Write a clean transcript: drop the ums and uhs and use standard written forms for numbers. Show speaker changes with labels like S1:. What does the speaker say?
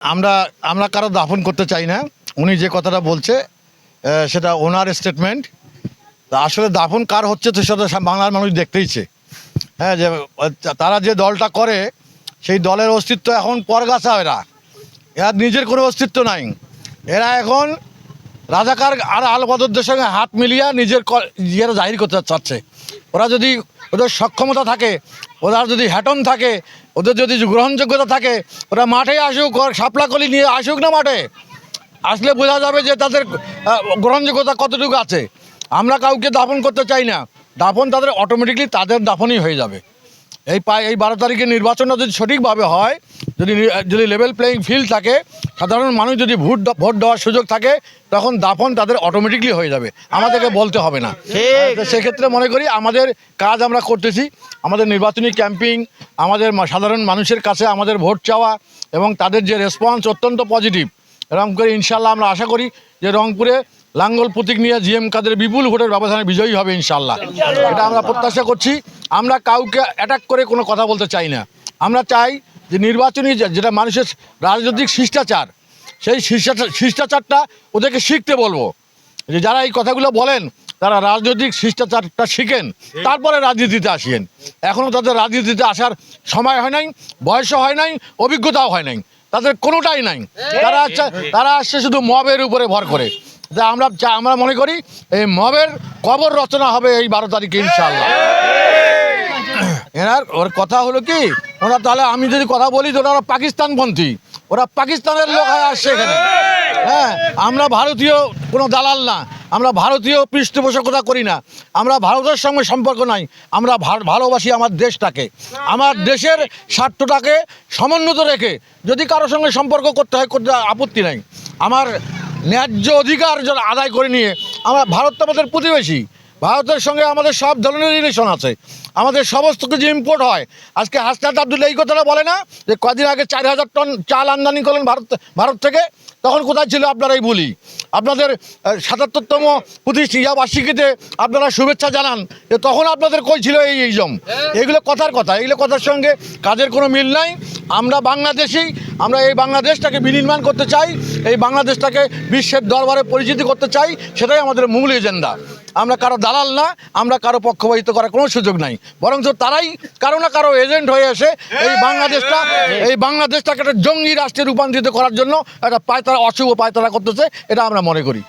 S1: আমরা আমরা কারো দাফন করতে চাই না। উনি যে কথাটা বলছে সেটা ওনার স্টেটমেন্ট। আসলে দাফন কার হচ্ছে তো সেটা বাংলার মানুষ দেখতেইছে। হ্যাঁ, যে তারা যে দলটা করে সেই দলের অস্তিত্ব এখন পরগাছা। এরা নিজের কোনো অস্তিত্ব নাই। এরা এখন রাজাকার আর আলবদরদের সঙ্গে হাত মিলিয়ে নিজের ইয়েরা জাহির করতে চাচ্ছে। ওরা যদি ওদের সক্ষমতা থাকে, ওদের যদি হ্যাটন থাকে, ওদের যদি গ্রহণযোগ্যতা থাকে, ওরা মাঠে আসুক, শাপলাকলি নিয়ে আসুক না, মাঠে আসলে বোঝা যাবে যে তাদের গ্রহণযোগ্যতা কতটুকু আছে। আমরা কাউকে দাফন করতে চাই না। দাফন তাদের অটোমেটিকলি তাদের দাফনই হয়ে যাবে। এই 12 তারিখে নির্বাচনটা যদি সঠিকভাবে হয়, যদি লেভেল প্লেয়িং ফিল্ড থাকে, সাধারণ মানুষ যদি ভোট দেওয়ার সুযোগ থাকে, তখন দাফন তাদের অটোমেটিকলি হয়ে যাবে, আমাদেরকে বলতে হবে না। সেক্ষেত্রে মনে করি আমাদের কাজ আমরা করতেছি। আমাদের নির্বাচনী ক্যাম্পিং, আমাদের সাধারণ মানুষের কাছে আমাদের ভোট চাওয়া এবং তাদের যে রেসপন্স অত্যন্ত পজিটিভ। রংপুরে ইনশাল্লাহ আমরা আশা করি যে রংপুরে লাঙ্গল প্রতীক নিয়ে জিএম কাদের বিপুল ভোটের ব্যবধানে বিজয়ী হবে ইনশাল্লাহ। এটা আমরা প্রত্যাশা করছি। আমরা কাউকে অ্যাটাক করে কোনো কথা বলতে চাই না। আমরা চাই যে নির্বাচনী যেটা মানুষের রাজনৈতিক শিষ্টাচার, সেই শিষ্টাচারটা ওদেরকে শিখতে বলবো। যে যারা এই কথাগুলো বলেন তারা রাজনৈতিক শিষ্টাচারটা শিখেন, তারপরে রাজনীতিতে আসেন। এখনও তাদের রাজনীতিতে আসার সময় হয় নাই, বয়সও হয় নাই, অভিজ্ঞতাও হয় নাই, তাদের কোনোটাই নাই। তারা আসছে শুধু মবের উপরে ভর করে। আমরা মনে করি এই মবের কবর রচনা হবে এই 12 তারিখে ইনশাআল্লাহ। ওর কথা হলো কি, ওরা তাহলে আমি যদি কথা বলি তো ওরা পাকিস্তানপন্থী, ওরা পাকিস্তানের লোক হয়ে আসছে এখানে। হ্যাঁ, আমরা ভারতীয় কোনো দালাল না, আমরা ভারতীয় পৃষ্ঠপোষকতা করি না, আমরা ভারতের সঙ্গে সম্পর্ক নাই। আমরা ভালোবাসি আমার দেশটাকে, আমার দেশের স্বার্থটাকে সমুন্নত রেখে যদি কারোর সঙ্গে সম্পর্ক করতে হয়, করতে আপত্তি নাই। আমার ন্যায্য অধিকার আদায় করে নিয়ে ভারত তো আমাদের প্রতিবেশী, ভারতের সঙ্গে আমাদের সব ধরনের রিলেশন আছে, আমাদের সমস্ত কিছু ইম্পোর্ট হয়। আজকে হাসনাত আব্দুল্লাহ এই কথাটা বলে না যে কদিন আগে 4000 টন চাল আমদানি করলেন ভারত থেকে? তখন কোথায় ছিল আপনারাই বলি? আপনাদের 77তম বার্ষিকীতে আপনারা শুভেচ্ছা জানান, যে তখন আপনাদের কই ছিল এই জম? এগুলো কথার কথা, এগুলো কথার সঙ্গে কাজের কোনো মিল নাই। আমরা বাংলাদেশি, আমরা এই বাংলাদেশটাকে বিনির্মাণ করতে চাই, এই বাংলাদেশটাকে বিশ্বের দরবারে পরিচিতি করতে চাই, সেটাই আমাদের মূল এজেন্ডা। আমরা কারো দালাল না, আমরা কারো পক্ষপাতিত্ব করার কোনো সুযোগ নাই। বরঞ্চ তারাই কারো না কারো এজেন্ট হয়ে এসে এই বাংলাদেশটাকে একটা জঙ্গি রাষ্ট্রে রূপান্তরিত করার জন্য একটা পায়তারা, অশুভ পায়তারা করতেছে, এটা আমরা মনে করি।